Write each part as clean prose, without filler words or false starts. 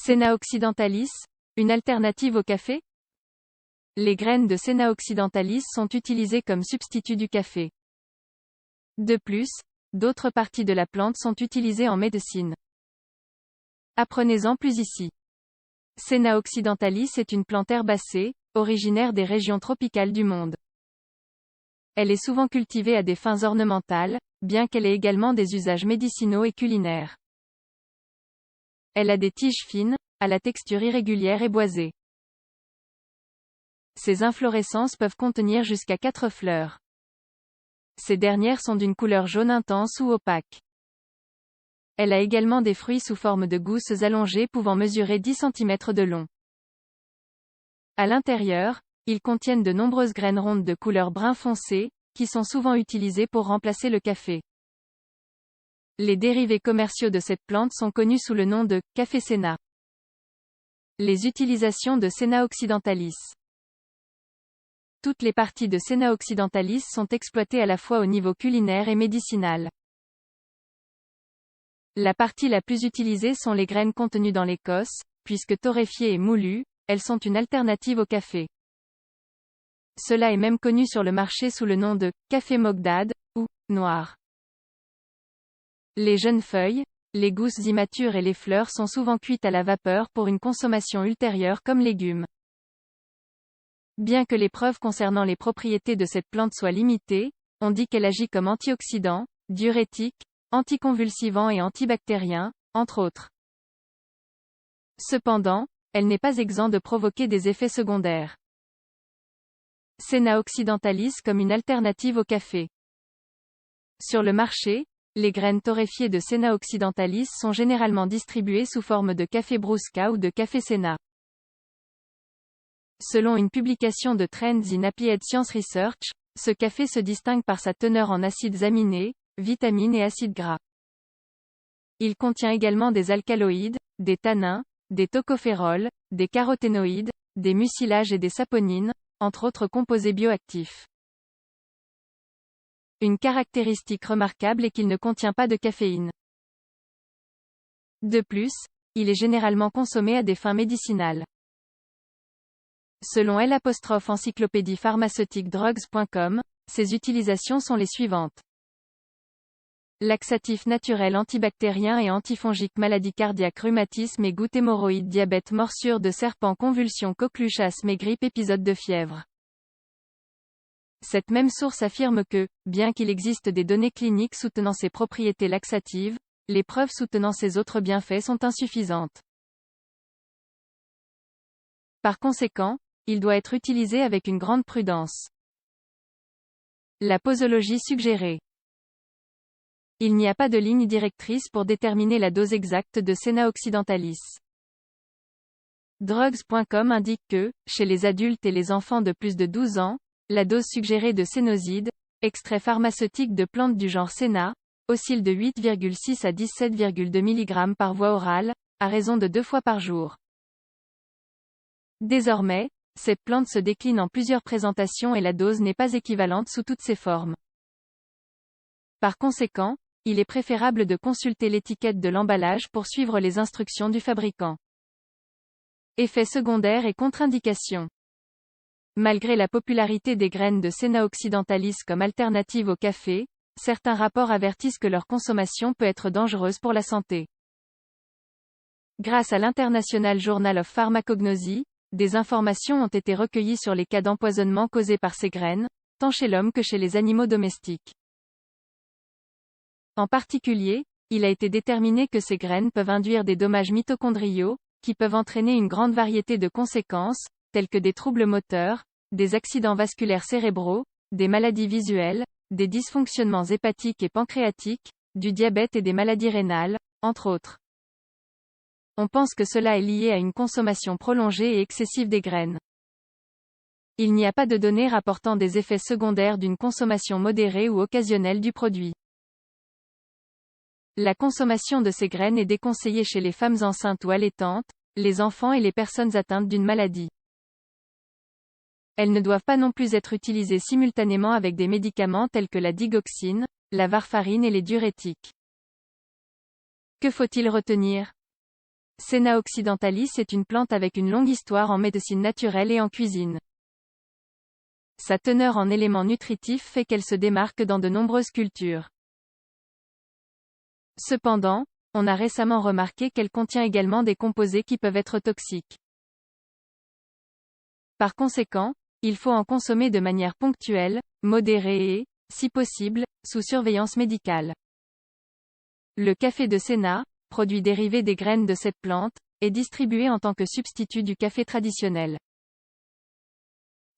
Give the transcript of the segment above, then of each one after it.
Senna occidentalis, une alternative au café? Les graines de Senna occidentalis sont utilisées comme substitut du café. De plus, d'autres parties de la plante sont utilisées en médecine. Apprenez-en plus ici. Senna occidentalis est une plante herbacée, originaire des régions tropicales du monde. Elle est souvent cultivée à des fins ornementales, bien qu'elle ait également des usages médicinaux et culinaires. Elle a des tiges fines, à la texture irrégulière et boisée. Ses inflorescences peuvent contenir jusqu'à 4 fleurs. Ces dernières sont d'une couleur jaune intense ou opaque. Elle a également des fruits sous forme de gousses allongées pouvant mesurer 10 cm de long. À l'intérieur, ils contiennent de nombreuses graines rondes de couleur brun foncé, qui sont souvent utilisées pour remplacer le café. Les dérivés commerciaux de cette plante sont connus sous le nom de « café Senna ». Les utilisations de Senna occidentalis. Toutes les parties de Senna occidentalis sont exploitées à la fois au niveau culinaire et médicinal. La partie la plus utilisée sont les graines contenues dans l'écosse, puisque torréfiées et moulues, elles sont une alternative au café. Cela est même connu sur le marché sous le nom de « café Mogdad » ou « noir ». Les jeunes feuilles, les gousses immatures et les fleurs sont souvent cuites à la vapeur pour une consommation ultérieure comme légumes. Bien que les preuves concernant les propriétés de cette plante soient limitées, on dit qu'elle agit comme antioxydant, diurétique, anticonvulsivant et antibactérien, entre autres. Cependant, elle n'est pas exempte de provoquer des effets secondaires. Senna occidentalis comme une alternative au café. Sur le marché, les graines torréfiées de Senna occidentalis sont généralement distribuées sous forme de café Brusca ou de café Senna. Selon une publication de Trends in Applied Science Research, ce café se distingue par sa teneur en acides aminés, vitamines et acides gras. Il contient également des alcaloïdes, des tannins, des tocophérols, des caroténoïdes, des mucilages et des saponines, entre autres composés bioactifs. Une caractéristique remarquable est qu'il ne contient pas de caféine. De plus, il est généralement consommé à des fins médicinales. Selon l'encyclopédie pharmaceutique drugs.com, ses utilisations sont les suivantes. Laxatif naturel antibactérien et antifongique, maladie cardiaque, rhumatisme et goutte, hémorroïdes, diabète, morsure de serpent, convulsions, coqueluche, asthme et grippe, épisode de fièvre. Cette même source affirme que, bien qu'il existe des données cliniques soutenant ses propriétés laxatives, les preuves soutenant ses autres bienfaits sont insuffisantes. Par conséquent, il doit être utilisé avec une grande prudence. La posologie suggérée. Il n'y a pas de ligne directrice pour déterminer la dose exacte de Senna occidentalis. Drugs.com indique que, chez les adultes et les enfants de plus de 12 ans, la dose suggérée de sénoside, extrait pharmaceutique de plantes du genre Senna, oscille de 8,6 à 17,2 mg par voie orale, à raison de 2 fois par jour. Désormais, cette plante se décline en plusieurs présentations et la dose n'est pas équivalente sous toutes ses formes. Par conséquent, il est préférable de consulter l'étiquette de l'emballage pour suivre les instructions du fabricant. Effets secondaires et contre-indications. Malgré la popularité des graines de Senna occidentalis comme alternative au café, certains rapports avertissent que leur consommation peut être dangereuse pour la santé. Grâce à l'International Journal of Pharmacognosy, des informations ont été recueillies sur les cas d'empoisonnement causés par ces graines, tant chez l'homme que chez les animaux domestiques. En particulier, il a été déterminé que ces graines peuvent induire des dommages mitochondriaux, qui peuvent entraîner une grande variété de conséquences, telles que des troubles moteurs, des accidents vasculaires cérébraux, des maladies visuelles, des dysfonctionnements hépatiques et pancréatiques, du diabète et des maladies rénales, entre autres. On pense que cela est lié à une consommation prolongée et excessive des graines. Il n'y a pas de données rapportant des effets secondaires d'une consommation modérée ou occasionnelle du produit. La consommation de ces graines est déconseillée chez les femmes enceintes ou allaitantes, les enfants et les personnes atteintes d'une maladie. Elles ne doivent pas non plus être utilisées simultanément avec des médicaments tels que la digoxine, la warfarine et les diurétiques. Que faut-il retenir ? Senna occidentalis est une plante avec une longue histoire en médecine naturelle et en cuisine. Sa teneur en éléments nutritifs fait qu'elle se démarque dans de nombreuses cultures. Cependant, on a récemment remarqué qu'elle contient également des composés qui peuvent être toxiques. Par conséquent, il faut en consommer de manière ponctuelle, modérée et, si possible, sous surveillance médicale. Le café de Senna, produit dérivé des graines de cette plante, est distribué en tant que substitut du café traditionnel.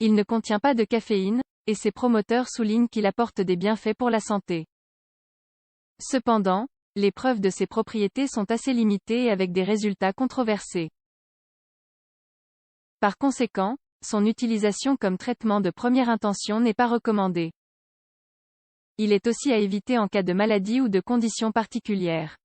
Il ne contient pas de caféine, et ses promoteurs soulignent qu'il apporte des bienfaits pour la santé. Cependant, les preuves de ses propriétés sont assez limitées et avec des résultats controversés. Par conséquent, son utilisation comme traitement de première intention n'est pas recommandée. Il est aussi à éviter en cas de maladie ou de conditions particulières.